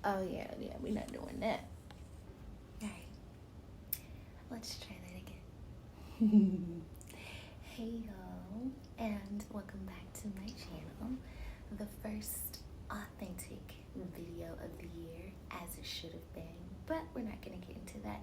Oh yeah, we're not doing that. Alright, let's try that again. Hey y'all, and welcome back to my channel. The first authentic video of the year, as it should have been, but we're not gonna get into that.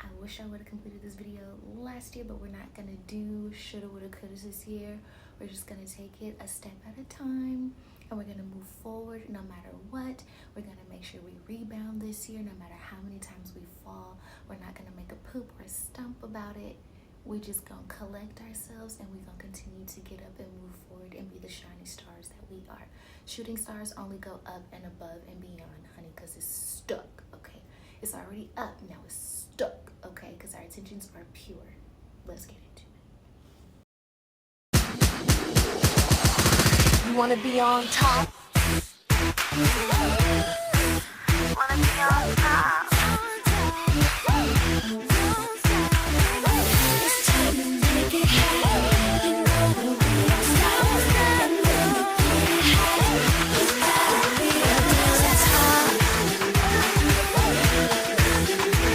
I wish I would have completed this video last year, but we're not gonna do shoulda, woulda, coulda this year. We're just gonna take it a step at a time, and we're gonna move forward no matter what. We're gonna make sure we rebound this year no matter how many times we fall. We're not gonna make a poop or a stump about it. We just gonna collect ourselves, and we're gonna continue to get up and move forward and be the shining stars that we are. Shooting stars only go up and above and beyond, honey, because it's stuck, okay? It's already up, now it's stuck, okay? Because our intentions are pure. Let's get into it. You wanna be on top? Wanna be on top? It's time to make it happen. You know that we are stars that make it happen. Be on top.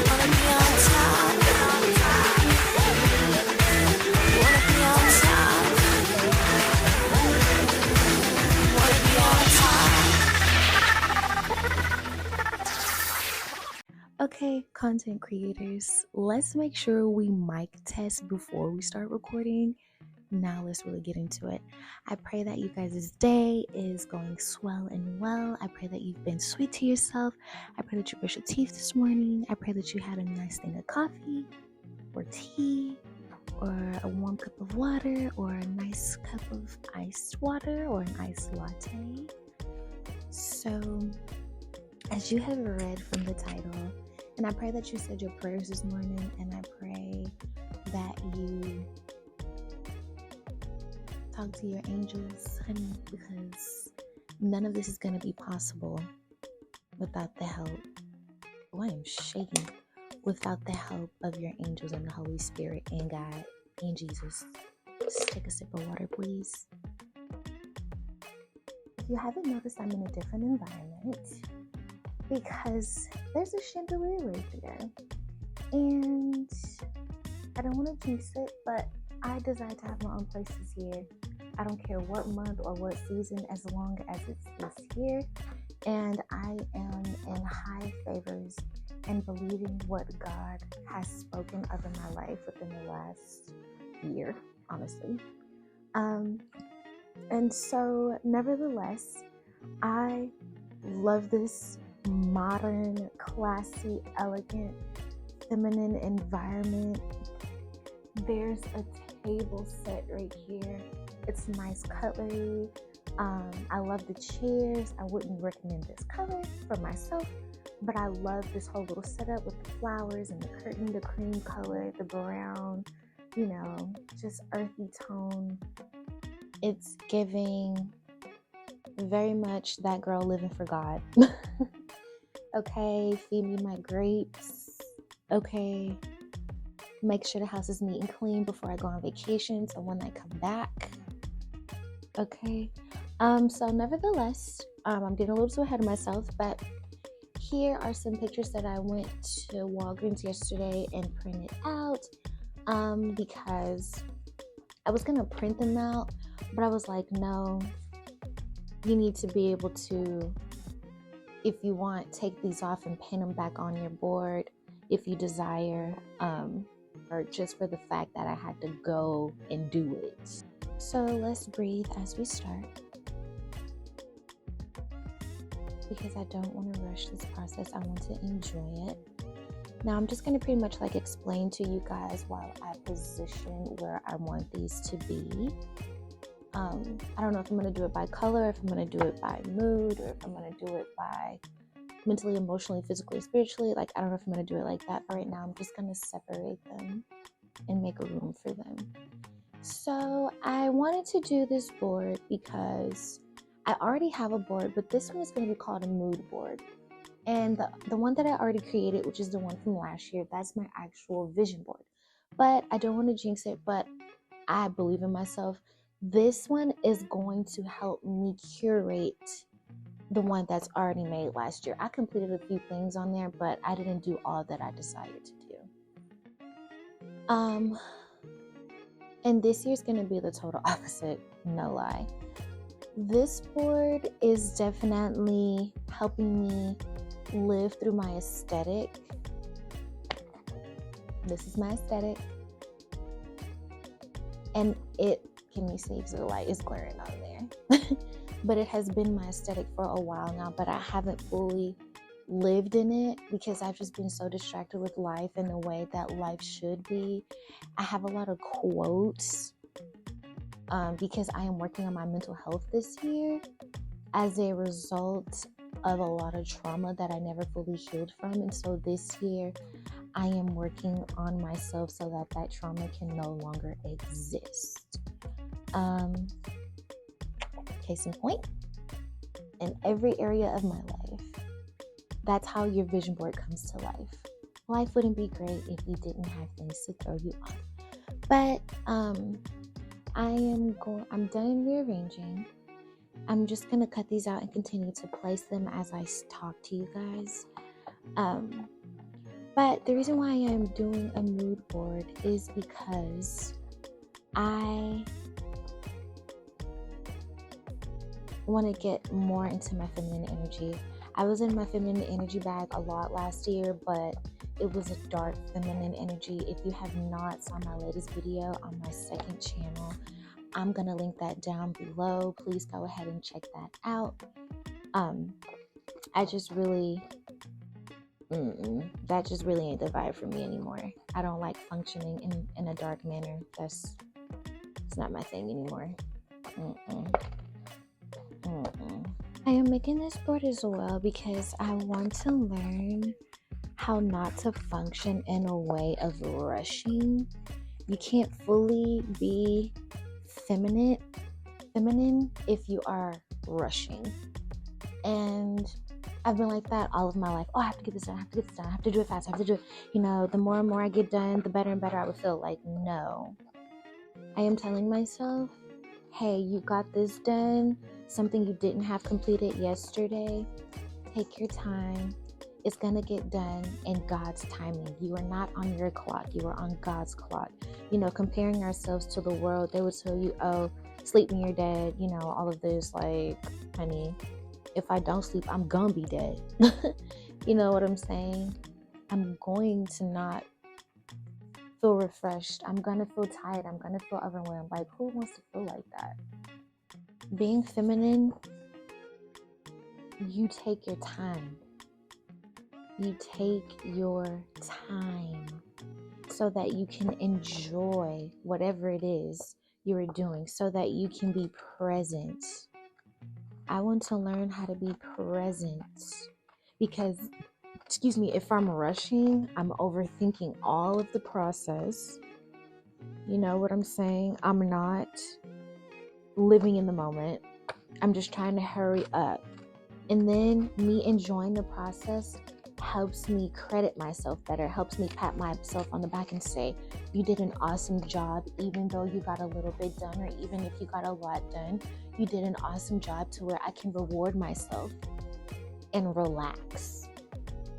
Wanna be on top? Wanna be on top? Wanna be on top? Okay, content creators, let's make sure we mic test before we start recording. Now let's really get into it. I pray that you guys' day is going swell and well. I pray that you've been sweet to yourself. I pray that you brushed your teeth this morning. I pray that you had a nice thing of coffee or tea or a warm cup of water or a nice cup of iced water or an iced latte. So, as you have read from the title, and I pray that you said your prayers this morning, and I pray that you talk to your angels, honey, because none of this is going to be possible without the help. Oh, I am shaking. Without the help of your angels and the Holy Spirit and God and Jesus. Just take a sip of water, please. If you haven't noticed, I'm in a different environment because there's a chandelier right there. And I don't want to jinx it, but I desire to have my own places here. I don't care what month or what season, as long as it's this year. And I am in high favors and believing what God has spoken over my life within the last year, honestly. And so, nevertheless, I love this modern, classy, elegant, feminine environment. There's a table set right here. It's nice cutlery. I love the chairs. I wouldn't recommend this color for myself, but I love this whole little setup with the flowers and the curtain, the cream color, the brown, just earthy tone. It's giving very much that girl living for God. Okay, feed me my grapes. Okay, make sure the house is neat and clean before I go on vacation, so when I come back. Okay, so nevertheless, I'm getting a little too ahead of myself, but here are some pictures that I went to Walgreens yesterday and printed out, because I was gonna print them out, but I was like, no, you need to be able to, if you want, take these off and pin them back on your board if you desire, or just for the fact that I had to go and do it. So let's breathe as we start, because I don't want to rush this process. I want to enjoy it. Now I'm just going to pretty much explain to you guys while I position where I want these to be. I don't know if I'm going to do it by color, if I'm going to do it by mood, or if I'm going to do it by mentally, emotionally, physically, spiritually. I don't know if I'm going to do it like that. But right now I'm just going to separate them and make a room for them. So I wanted to do this board because I already have a board, but this one is going to be called a mood board. And the one that I already created, which is the one from last year, that's my actual vision board. But I don't want to jinx it, but I believe in myself. This one is going to help me curate the one that's already made last year. I completed a few things on there, but I didn't do all that I decided to do. And this year's gonna be the total opposite, no lie. This board is definitely helping me live through my aesthetic. This is my aesthetic. And can you see, because the light is glaring on there. But it has been my aesthetic for a while now, but I haven't fully lived in it because I've just been so distracted with life and the way that life should be. I have a lot of quotes because I am working on my mental health this year as a result of a lot of trauma that I never fully healed from. And so this year I am working on myself so that that trauma can no longer exist. Case in point, in every area of my life, that's how your vision board comes to life. Life wouldn't be great if you didn't have things to throw you off. But I'm done rearranging. I'm just gonna cut these out and continue to place them as I talk to you guys. But the reason why I am doing a mood board is because I want to get more into my feminine energy. I was in my feminine energy bag a lot last year, but it was a dark feminine energy. If you have not saw my latest video on my second channel, I'm gonna link that down below. Please go ahead and check that out. I just really that just really ain't the vibe for me anymore. I don't like functioning in a dark manner. It's not my thing anymore. I am making this board as well because I want to learn how not to function in a way of rushing. You can't fully be feminine if you are rushing. And I've been like that all of my life. Oh, I have to get this done. I have to get this done. I have to do it fast. I have to do it. The more and more I get done, the better and better I would feel. Like, no. I am telling myself, hey, you got this done. Something you didn't have completed yesterday. Take your time. It's going to get done in God's timing. You are not on your clock. You are on God's clock. Comparing ourselves to the world, they would tell you, oh, sleep when you're dead. All of this, like, honey, if I don't sleep, I'm going to be dead. You know what I'm saying? I'm going to not feel refreshed. I'm going to feel tired. I'm going to feel overwhelmed. Like, who wants to feel like that? Being feminine, you take your time. You take your time so that you can enjoy whatever it is you are doing, so that you can be present. I want to learn how to be present because, if I'm rushing, I'm overthinking all of the process. You know what I'm saying? I'm not living in the moment. I'm just trying to hurry up. And then me enjoying the process helps me credit myself better, helps me pat myself on the back and say, you did an awesome job, even though you got a little bit done, or even if you got a lot done, you did an awesome job to where I can reward myself and relax.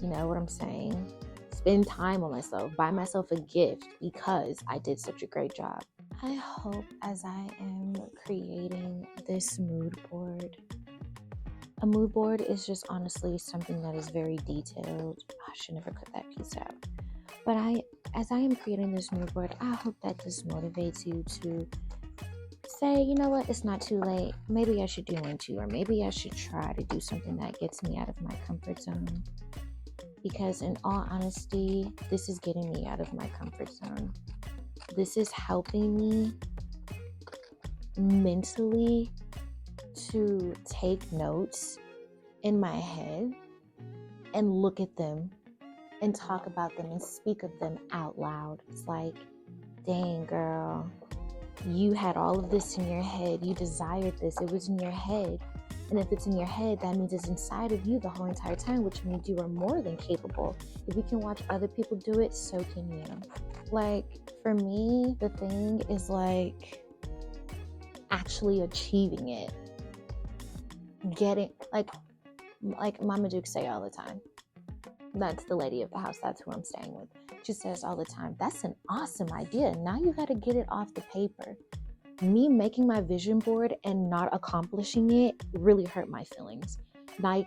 You know what I'm saying? Spend time on myself, buy myself a gift because I did such a great job. I hope as I am creating this mood board, a mood board is just honestly something that is very detailed. I should never cut that piece out. But as I am creating this mood board, I hope that this motivates you to say, you know what, it's not too late. Maybe I should do one too, or maybe I should try to do something that gets me out of my comfort zone. Because in all honesty, this is getting me out of my comfort zone. This is helping me mentally to take notes in my head and look at them and talk about them and speak of them out loud. It's like, dang, girl, you had all of this in your head. You desired this. It was in your head. And if it's in your head, that means it's inside of you the whole entire time, which means you are more than capable. If you can watch other people do it, so can you. Like, for me, the thing is like actually achieving it. Getting, like, like Mama Duke say all the time. That's the lady of the house. That's who I'm staying with. She says all the time, that's an awesome idea. Now you got to get it off the paper. Me making my vision board and not accomplishing it really hurt my feelings. But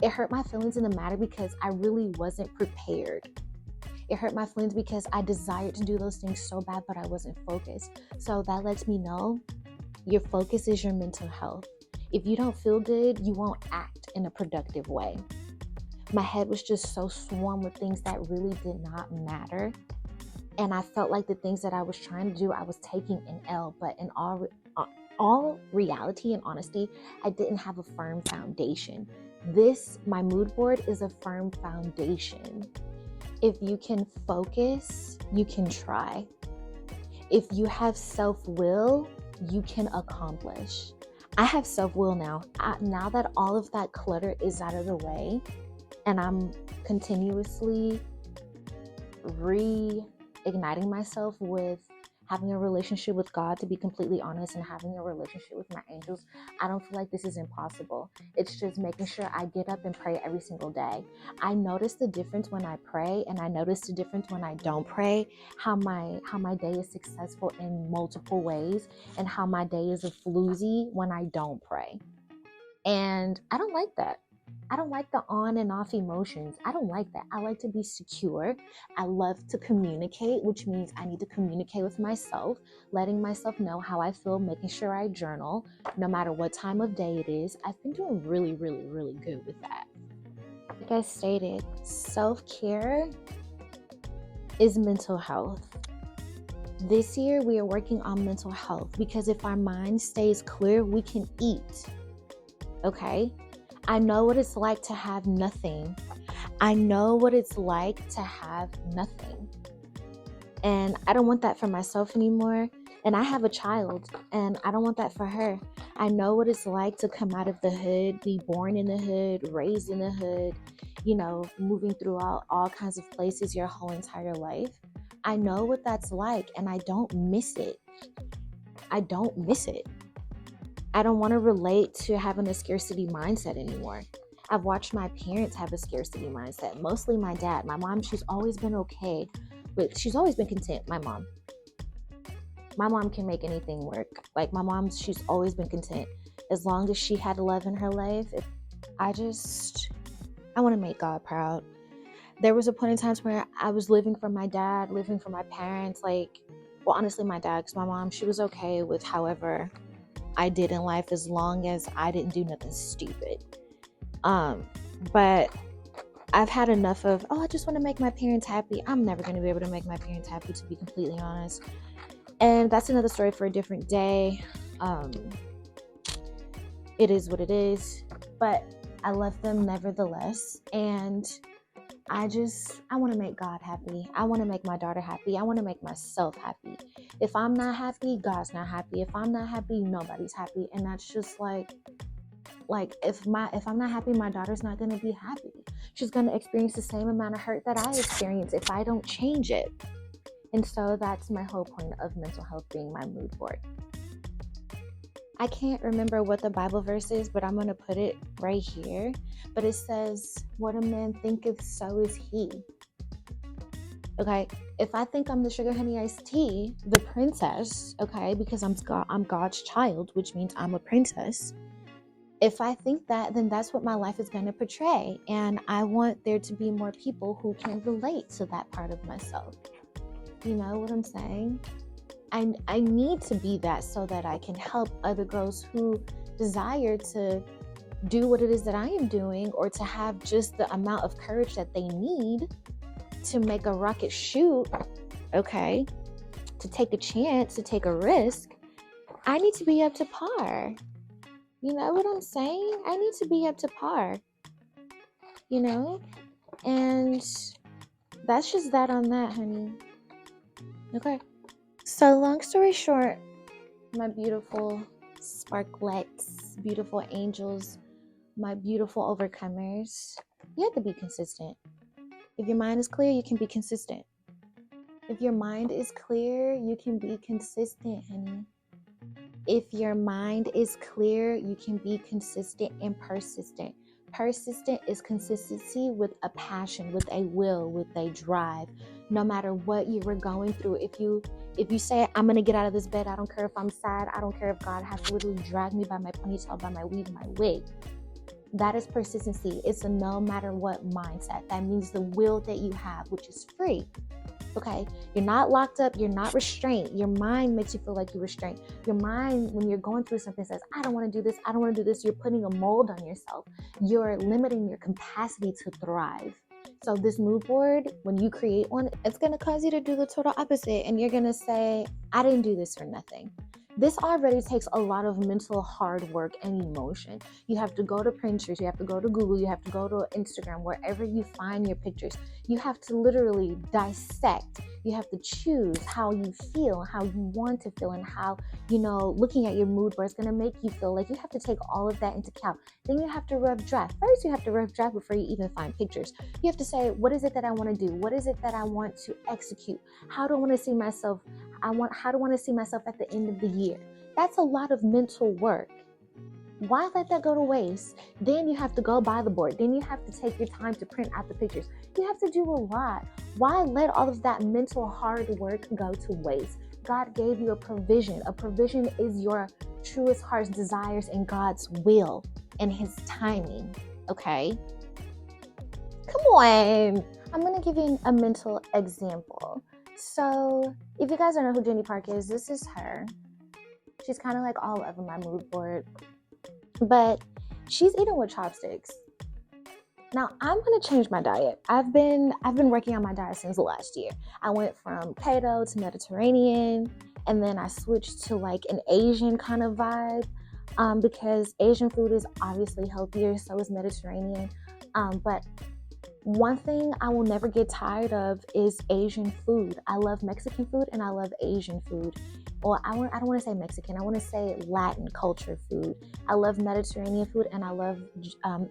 it hurt my feelings in the matter because I really wasn't prepared. It hurt my feelings because I desired to do those things so bad, but I wasn't focused. So that lets me know your focus is your mental health. If you don't feel good, you won't act in a productive way. My head was just so swarmed with things that really did not matter. And I felt like the things that I was trying to do, I was taking an L. But in all reality and honesty, I didn't have a firm foundation. My mood board is a firm foundation. If you can focus, you can try. If you have self-will, you can accomplish. I have self-will now. Now that all of that clutter is out of the way, and I'm continuously reigniting myself with having a relationship with God, to be completely honest, and having a relationship with my angels, I don't feel like this is impossible. It's just making sure I get up and pray every single day. I notice the difference when I pray, and I notice the difference when I don't pray, how my day is successful in multiple ways, and how my day is a floozy when I don't pray. And I don't like that. I don't like the on and off emotions. I don't like that. I like to be secure. I love to communicate, which means I need to communicate with myself, letting myself know how I feel, making sure I journal, no matter what time of day it is. I've been doing really, really, really good with that. Like I stated, self-care is mental health. This year, we are working on mental health because if our mind stays clear, we can eat. Okay? I know what it's like to have nothing. I know what it's like to have nothing. And I don't want that for myself anymore. And I have a child, and I don't want that for her. I know what it's like to come out of the hood, be born in the hood, raised in the hood, moving through all kinds of places your whole entire life. I know what that's like, and I don't miss it. I don't miss it. I don't want to relate to having a scarcity mindset anymore. I've watched my parents have a scarcity mindset, mostly my dad. My mom, she's always been okay, but she's always been content, my mom. My mom can make anything work. Like my mom, she's always been content. As long as she had love in her life, I want to make God proud. There was a point in times where I was living for my dad, living for my parents, honestly my dad, because my mom, she was okay with however I did in life as long as I didn't do nothing stupid. But I've had enough of, I just want to make my parents happy. I'm never going to be able to make my parents happy, to be completely honest. And that's another story for a different day. It is what it is, but I love them nevertheless. And I want to make God happy. I want to make my daughter happy. I want to make myself happy. If I'm not happy, God's not happy. If I'm not happy, nobody's happy. And that's just like if I'm not happy, my daughter's not going to be happy. She's going to experience the same amount of hurt that I experience if I don't change it. And so that's my whole point of mental health being my mood board. I can't remember what the Bible verse is, but I'm going to put it right here. But it says, what a man thinketh, so is he. Okay, if I think I'm the sugar honey iced tea, the princess, okay, because I'm God's child, which means I'm a princess. If I think that, then that's what my life is going to portray. And I want there to be more people who can relate to that part of myself. You know what I'm saying? I need to be that so that I can help other girls who desire to do what it is that I am doing, or to have just the amount of courage that they need to make a rocket shoot, okay, to take a chance, to take a risk. I need to be up to par. You know what I'm saying? I need to be up to par, and that's just that on that, honey. Okay. So long story short, my beautiful sparklets, beautiful angels, my beautiful overcomers, you have to be consistent. If your mind is clear, you can be consistent. If your mind is clear, you can be consistent, honey. If your mind is clear, you can be consistent and persistent. Persistent is consistency with a passion, with a will, with a drive. No matter what you were going through, if you say, I'm going to get out of this bed, I don't care if I'm sad, I don't care if God has to literally drag me by my ponytail, by my weave, my wig. That is persistency. It's a no matter what mindset. That means the will that you have, which is free. Okay, you're not locked up, you're not restrained. Your mind makes you feel like you're restrained. Your mind, when you're going through something, says, I don't want to do this, I don't want to do this. You're putting a mold on yourself. You're limiting your capacity to thrive. So this mood board, when you create one, it's going to cause you to do the total opposite. And you're going to say, I didn't do this for nothing. This already takes a lot of mental hard work and emotion. You have to go to Pinterest, you have to go to Google, you have to go to Instagram, wherever you find your pictures. You have to literally dissect. You have to choose how you feel, how you want to feel, and how, looking at your mood board is going to make you feel. Like, you have to take all of that into account. Then you have to rough draft. First, you have to rough draft before you even find pictures. You have to say, what is it that I want to do? What is it that I want to execute? How do I want to see myself? How do I want to see myself at the end of the year? That's a lot of mental work. Why let that go to waste? Then you have to go buy the board. Then you have to take your time to print out the pictures. You have to do a lot. Why let all of that mental hard work go to waste? God gave you a provision. A provision is your truest heart's desires and God's will and his timing. Okay? Come on. I'm going to give you a mental example. So if you guys don't know who Jenny Park is, this is her. She's kind of like all over my mood board, but she's eating with chopsticks. Now I'm going to change my diet. I've been working on my diet since last year. I went from keto to Mediterranean, and then I switched to like an Asian kind of vibe, because Asian food is obviously healthier, so is Mediterranean. But one thing I will never get tired of is Asian food. I love Mexican food and I love Asian food. Or I don't want to say Mexican, I want to say Latin culture food. I love Mediterranean food and I love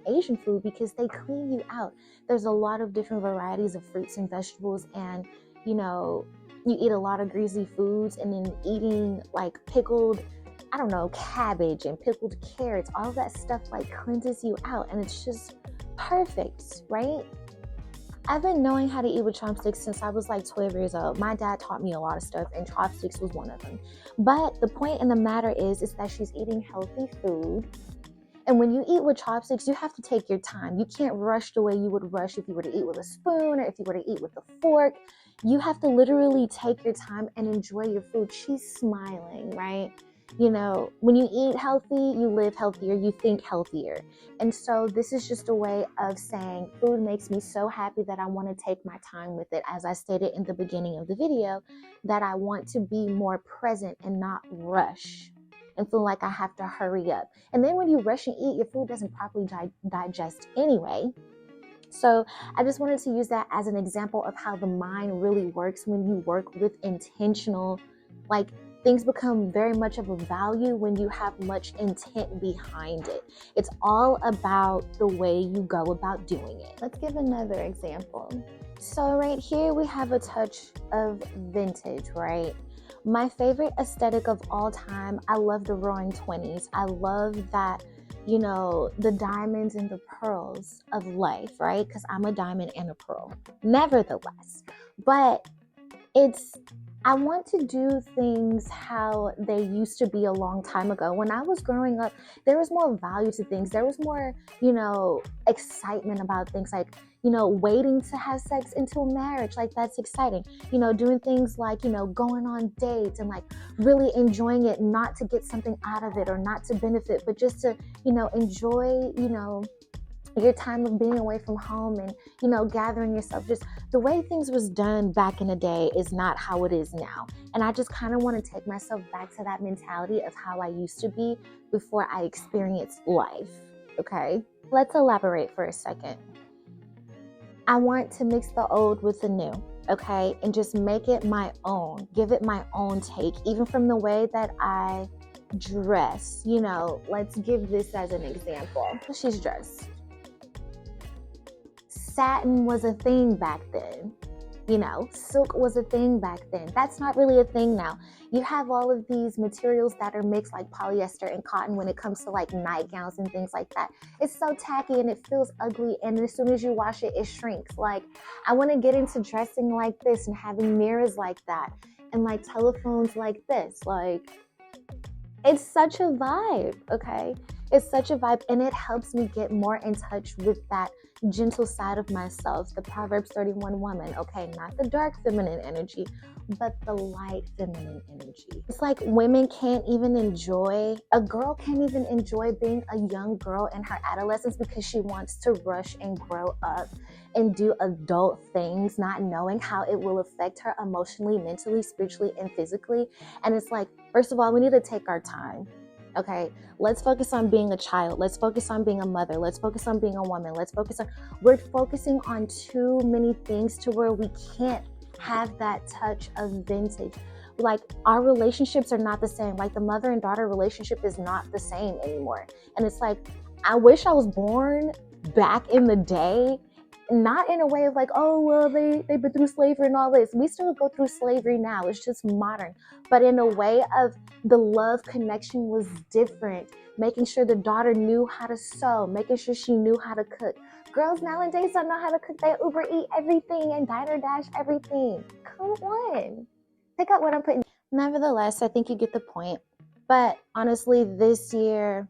Asian food because they clean you out. There's a lot of different varieties of fruits and vegetables, and you eat a lot of greasy foods, and then eating like pickled, cabbage and pickled carrots, all of that stuff like cleanses you out, and it's just perfect, right? I've been knowing how to eat with chopsticks since I was like 12 years old. My dad taught me a lot of stuff, and chopsticks was one of them. But the point in the matter is that she's eating healthy food. And when you eat with chopsticks, you have to take your time. You can't rush the way you would rush if you were to eat with a spoon or if you were to eat with a fork. You have to literally take your time and enjoy your food. She's smiling, right? When you eat healthy, you live healthier, you think healthier. And so this is just a way of saying food makes me so happy that I want to take my time with it. As I stated in the beginning of the video, that I want to be more present and not rush and feel like I have to hurry up. And then when you rush and eat, your food doesn't properly digest anyway. So I just wanted to use that as an example of how the mind really works when you work with intentional, things become very much of a value when you have much intent behind it. It's all about the way you go about doing it. Let's give another example. So right here we have a touch of vintage, right? My favorite aesthetic of all time, I love the roaring 20s. I love that, the diamonds and the pearls of life, right? Because I'm a diamond and a pearl, nevertheless. But I want to do things how they used to be a long time ago. When I was growing up, there was more value to things. There was more, excitement about things, like, waiting to have sex until marriage. Like, that's exciting. Doing things like, going on dates and like really enjoying it, not to get something out of it or not to benefit, but just to, enjoy, your time of being away from home and, gathering yourself. Just the way things was done back in the day is not how it is now. And I just kind of want to take myself back to that mentality of how I used to be before I experienced life. Okay, let's elaborate for a second. I want to mix the old with the new, okay, and just make it my own, give it my own take, even from the way that I dress. Let's give this as an example. She's dressed. Satin was a thing back then. Silk was a thing back then. That's not really a thing now. You have all of these materials that are mixed like polyester and cotton when it comes to like nightgowns and things like that. It's so tacky and it feels ugly, and as soon as you wash it, it shrinks. Like, I want to get into dressing like this and having mirrors like that and like telephones like this. Like, it's such a vibe, okay? It's such a vibe, and it helps me get more in touch with that gentle side of myself, the Proverbs 31 woman, okay? Not the dark feminine energy, but the light feminine energy. It's like a girl can't even enjoy being a young girl in her adolescence because she wants to rush and grow up and do adult things, not knowing how it will affect her emotionally, mentally, spiritually, and physically. And it's like, first of all, we need to take our time. Okay, let's focus on being a child. Let's focus on being a mother. Let's focus on being a woman. We're focusing on too many things to where we can't have that touch of vintage. Like, our relationships are not the same. Like, the mother and daughter relationship is not the same anymore. And it's like, I wish I was born back in the day, not in a way of like, oh, well, they've been through slavery and all this. We still go through slavery now. It's just modern. But in a way of the love connection was different. Making sure the daughter knew how to sew, making sure she knew how to cook. Girls nowadays don't know how to cook. They Uber eat everything and Diner Dash everything. Come on. Pick up what I'm putting. Nevertheless, I think you get the point. But honestly, this year,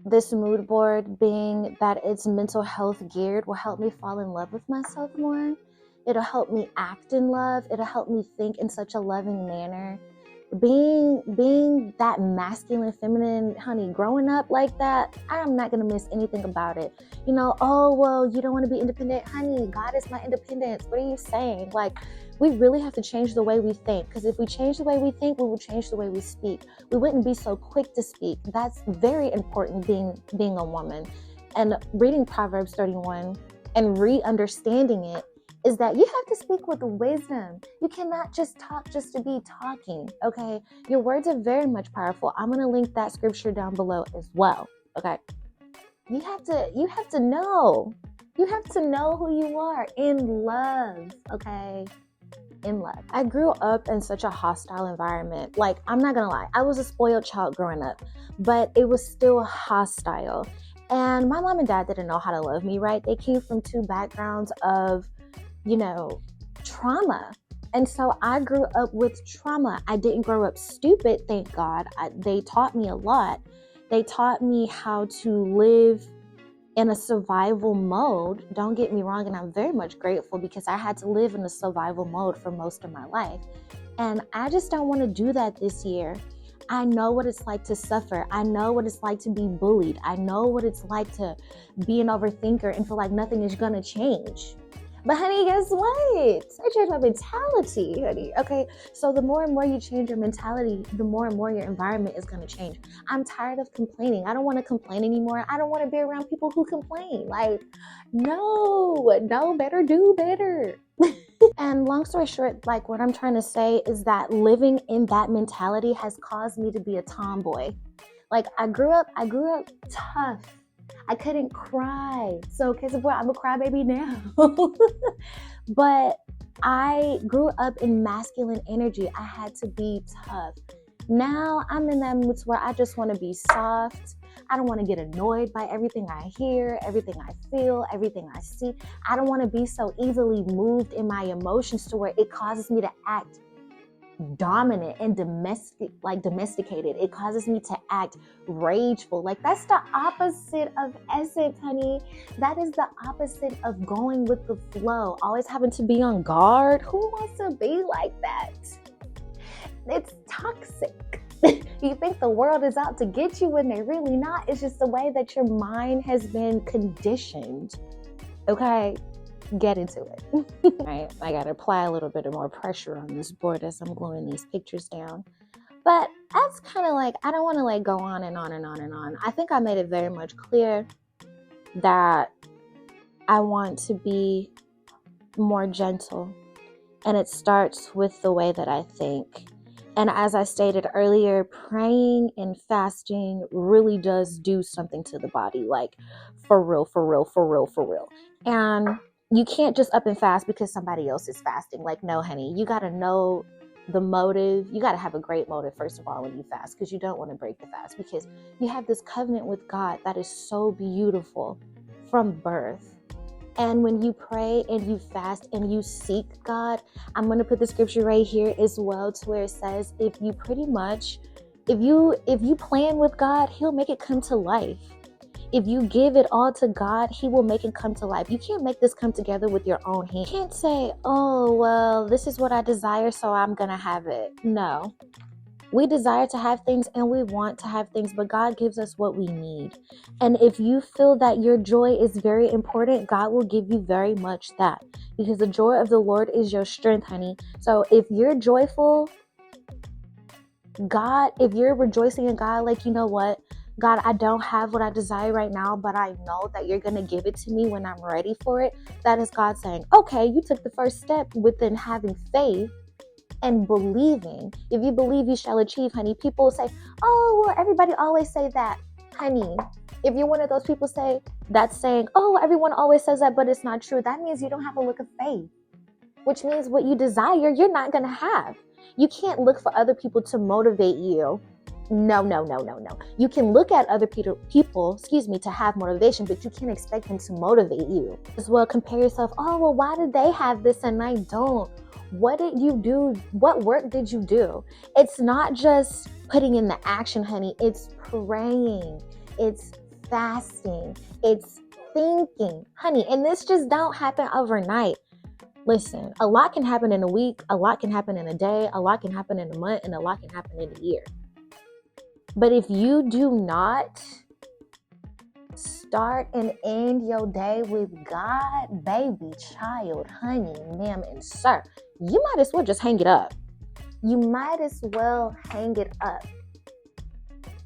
this mood board, being that it's mental health geared, will help me fall in love with myself more. It'll help me act in love. It'll help me think in such a loving manner. Being that masculine, feminine, honey, growing up like that, I'm not going to miss anything about it. Oh, well, you don't want to be independent. Honey, God is my independence. What are you saying? Like, we really have to change the way we think, because if we change the way we think, we will change the way we speak. We wouldn't be so quick to speak. That's very important, being a woman. And reading Proverbs 31 and re-understanding it is that you have to speak with wisdom. You cannot just talk just to be talking, okay? Your words are very much powerful. I'm going to link that scripture down below as well, okay? You have to know. You have to know who you are in love, okay? In love. I grew up in such a hostile environment. Like, I'm not gonna lie, I was a spoiled child growing up, but it was still hostile. And my mom and dad didn't know how to love me, right? They came from two backgrounds of, trauma. And so I grew up with trauma. I didn't grow up stupid, thank God. They taught me a lot. They taught me how to live in a survival mode. Don't get me wrong, and I'm very much grateful because I had to live in a survival mode for most of my life. And I just don't want to do that this year. I know what it's like to suffer. I know what it's like to be bullied. I know what it's like to be an overthinker and feel like nothing is going to change. But honey, guess what? I changed my mentality, honey. Okay, so the more and more you change your mentality, the more and more your environment is going to change. I'm tired of complaining. I don't want to complain anymore. I don't want to be around people who complain. Like, no, better do better. And long story short, like, what I'm trying to say is that living in that mentality has caused me to be a tomboy. Like, I grew up tough. I couldn't cry. So, case of what, I'm a crybaby now. But I grew up in masculine energy. I had to be tough. Now I'm in that mood where I just want to be soft. I don't want to get annoyed by everything I hear, everything I feel, everything I see. I don't want to be so easily moved in my emotions to where it causes me to act dominant and domesticated. It causes me to act rageful. Like, that's the opposite of essence, honey. That is the opposite of going with the flow, always having to be on guard. Who wants to be like that? It's toxic. You think the world is out to get you when they're really not. It's just the way that your mind has been conditioned. Okay, get into it. Right, I gotta apply a little bit of more pressure on this board as I'm gluing these pictures down. But that's kind of like, I don't want to like go on and on and on and on. I think I made it very much clear that I want to be more gentle, and it starts with the way that I think. And as I stated earlier, praying and fasting really does do something to the body, like for real. And you can't just up and fast because somebody else is fasting. Like, no, honey, you got to know the motive. You got to have a great motive, first of all, when you fast, because you don't want to break the fast, because you have this covenant with God that is so beautiful from birth. And when you pray and you fast and you seek God, I'm going to put the scripture right here as well, to where it says, if you plan with God, he'll make it come to life. If you give it all to God, he will make it come to life. You can't make this come together with your own hand. You can't say, oh, well, this is what I desire, so I'm going to have it. No. We desire to have things and we want to have things, but God gives us what we need. And if you feel that your joy is very important, God will give you very much that, because the joy of the Lord is your strength, honey. So if you're joyful, if you're rejoicing in God, like, you know what? God, I don't have what I desire right now, but I know that you're going to give it to me when I'm ready for it. That is God saying, okay, you took the first step within having faith and believing. If you believe, you shall achieve, honey. People will say, oh, well, everybody always say that. Honey, if you're one of those people that's saying, oh, everyone always says that, but it's not true, that means you don't have a look of faith, which means what you desire, you're not going to have. You can't look for other people to motivate you. No. You can look at other people, to have motivation, but you can't expect them to motivate you. As well, compare yourself. Oh, well, why did they have this and I don't? What did you do? What work did you do? It's not just putting in the action, honey. It's praying. It's fasting. It's thinking, honey. And this just don't happen overnight. Listen, a lot can happen in a week. A lot can happen in a day. A lot can happen in a month. And a lot can happen in a year. But if you do not start and end your day with God, baby, child, honey, ma'am, and sir, you might as well just hang it up. You might as well hang it up.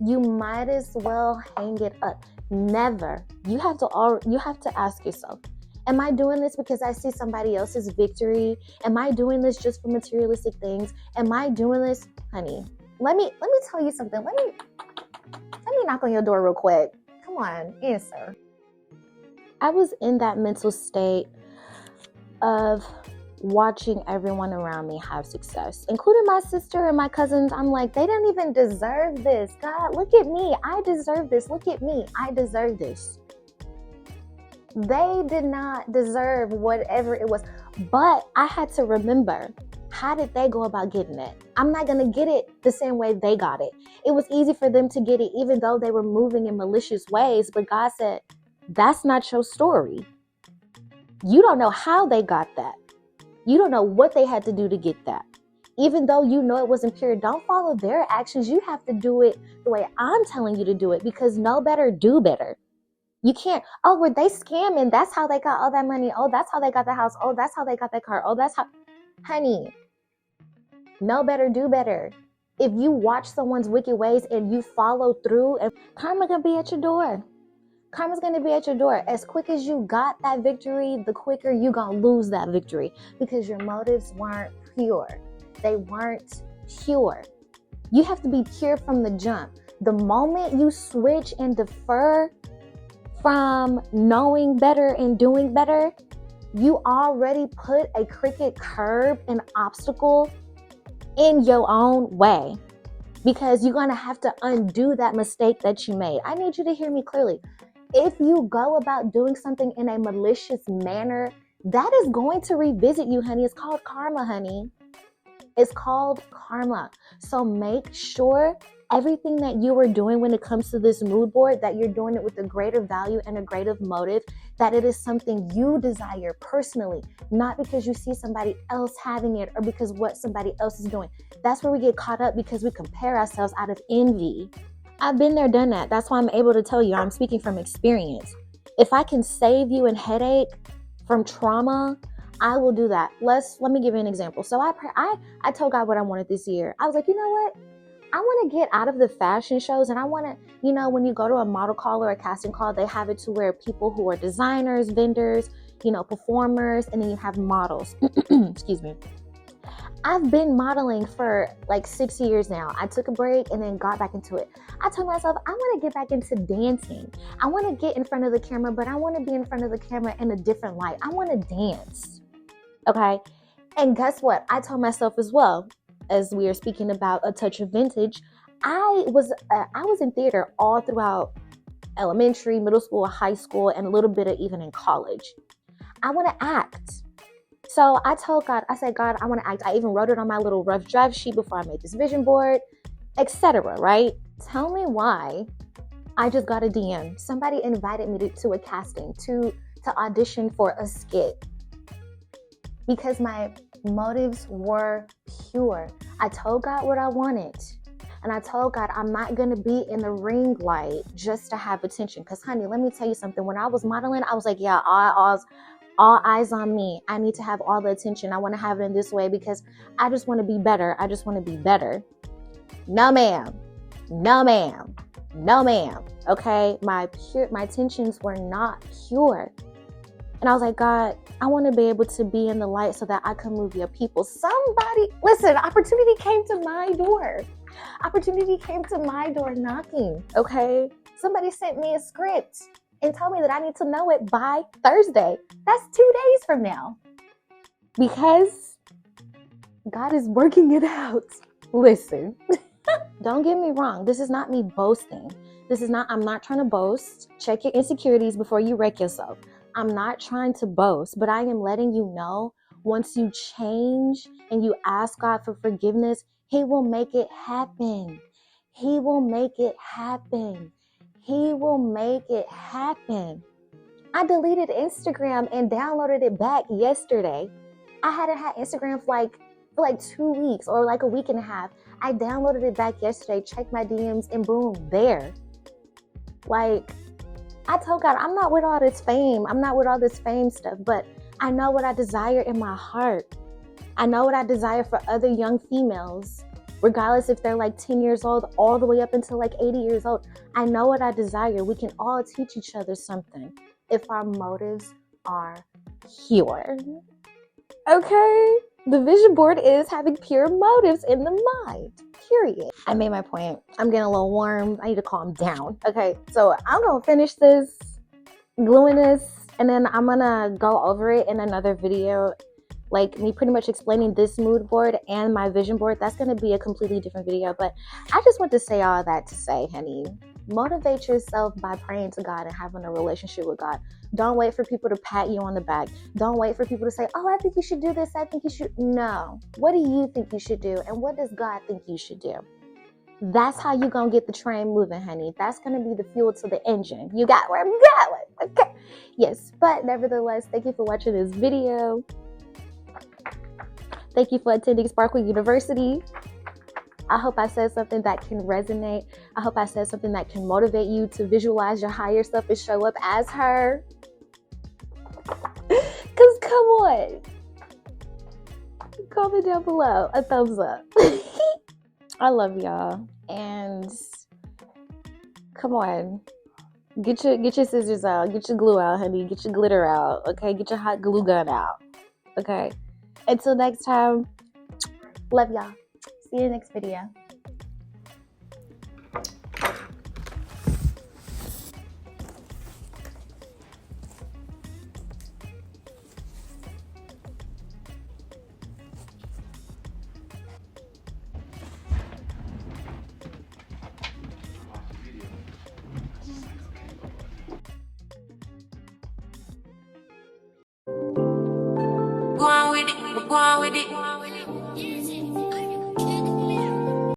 You might as well hang it up. Never. You have to ask yourself, am I doing this because I see somebody else's victory? Am I doing this just for materialistic things? Am I doing this, honey? Let me tell you something. Let me knock on your door real quick. Come on, answer. I was in that mental state of watching everyone around me have success, including my sister and my cousins. I'm like, they don't even deserve this. God, look at me. I deserve this. Look at me. I deserve this. They did not deserve whatever it was. But I had to remember, how did they go about getting it? I'm not going to get it the same way they got it. It was easy for them to get it, even though they were moving in malicious ways. But God said, that's not your story. You don't know how they got that. You don't know what they had to do to get that. Even though you know it wasn't pure, don't follow their actions. You have to do it the way I'm telling you to do it, because know better, do better. You can't, oh, were they scamming? That's how they got all that money. Oh, that's how they got the house. Oh, that's how they got that car. Oh, that's how, honey, know better, do better. If you watch someone's wicked ways and you follow through, and karma gonna be at your door. Karma's gonna be at your door. As quick as you got that victory, the quicker you gonna lose that victory, because your motives weren't pure. They weren't pure. You have to be pure from the jump. The moment you switch and defer from knowing better and doing better, you already put a crooked curb, an obstacle in your own way, because you're going to have to undo that mistake that you made. I need you to hear me clearly. If you go about doing something in a malicious manner, that is going to revisit you, honey. It's called karma, honey. It's called karma. So make sure everything that you are doing when it comes to this mood board, that you're doing it with a greater value and a greater motive, that it is something you desire personally, not because you see somebody else having it or because what somebody else is doing. That's where we get caught up, because we compare ourselves out of envy. I've been there, done that. That's why I'm able to tell you, I'm speaking from experience. If I can save you in headache from trauma, I will do that. Let me give you an example. So I told God what I wanted this year. I was like, you know what? I want to get out of the fashion shows, and I want to, when you go to a model call or a casting call, they have it to where people who are designers, vendors, performers, and then you have models. Excuse me. I've been modeling for like 6 years now. I took a break and then got back into it. I told myself, I want to get back into dancing. I want to get in front of the camera, but I want to be in front of the camera in a different light. I want to dance. Okay. And guess what? I told myself as well, as we are speaking about a touch of vintage, I was in theater all throughout elementary, middle school, high school, and a little bit of even in college. I want to act. So I told God, I said, God, I want to act. I even wrote it on my little rough draft sheet before I made this vision board, etc. Right? Tell me why I just got a DM. Somebody invited me to a casting, to audition for a skit, because my motives were pure. I told God what I wanted. And I told God, I'm not going to be in the ring light just to have attention. Because, honey, let me tell you something. When I was modeling, I was like, yeah, all eyes on me. I need to have all the attention. I want to have it in this way because I just want to be better. I just want to be better. No, ma'am. No, ma'am. No, ma'am. Okay? My intentions were not pure. And I was like, God, I want to be able to be in the light so that I can move your people. Somebody, listen, opportunity came to my door. Opportunity came to my door knocking, okay? Somebody sent me a script and told me that I need to know it by Thursday. That's 2 days from now. Because God is working it out. Listen, don't get me wrong. This is not me boasting. I'm not trying to boast. Check your insecurities before you wreck yourself. I'm not trying to boast, but I am letting you know, once you change and you ask God for forgiveness, He will make it happen. He will make it happen. He will make it happen. I deleted Instagram and downloaded it back yesterday. I hadn't had Instagram for like 2 weeks or like a week and a half. I downloaded it back yesterday, checked my DMs, and boom, there. Like, I told God, I'm not with all this fame. I'm not with all this fame stuff, but I know what I desire in my heart. I know what I desire for other young females, regardless if they're like 10 years old, all the way up until like 80 years old. I know what I desire. We can all teach each other something if our motives are pure. Okay? The vision board is having pure motives in the mind. Period. I made my point. I'm getting a little warm. I need to calm down. Okay, so I'm going to finish this, gluing this, and then I'm going to go over it in another video. Like me pretty much explaining this mood board and my vision board. That's going to be a completely different video. But I just want to say all that to say, honey, motivate yourself by praying to God and having a relationship with God. Don't wait for people to pat you on the back. Don't wait for people to say, oh, I think you should do this. I think you should. No. What do you think you should do? And what does God think you should do? That's how you're going to get the train moving, honey. That's going to be the fuel to the engine. You got where I'm going. Okay. Yes. But nevertheless, thank you for watching this video. Thank you for attending Sparkle University. I hope I said something that can resonate. I hope I said something that can motivate you to visualize your higher self and show up as her. Because come on. Comment down below. A thumbs up. I love y'all. And come on. Get your scissors out. Get your glue out, honey. Get your glitter out. Okay? Get your hot glue gun out. Okay? Until next time. Love y'all. See you in the next video. Go on with it, go on with it.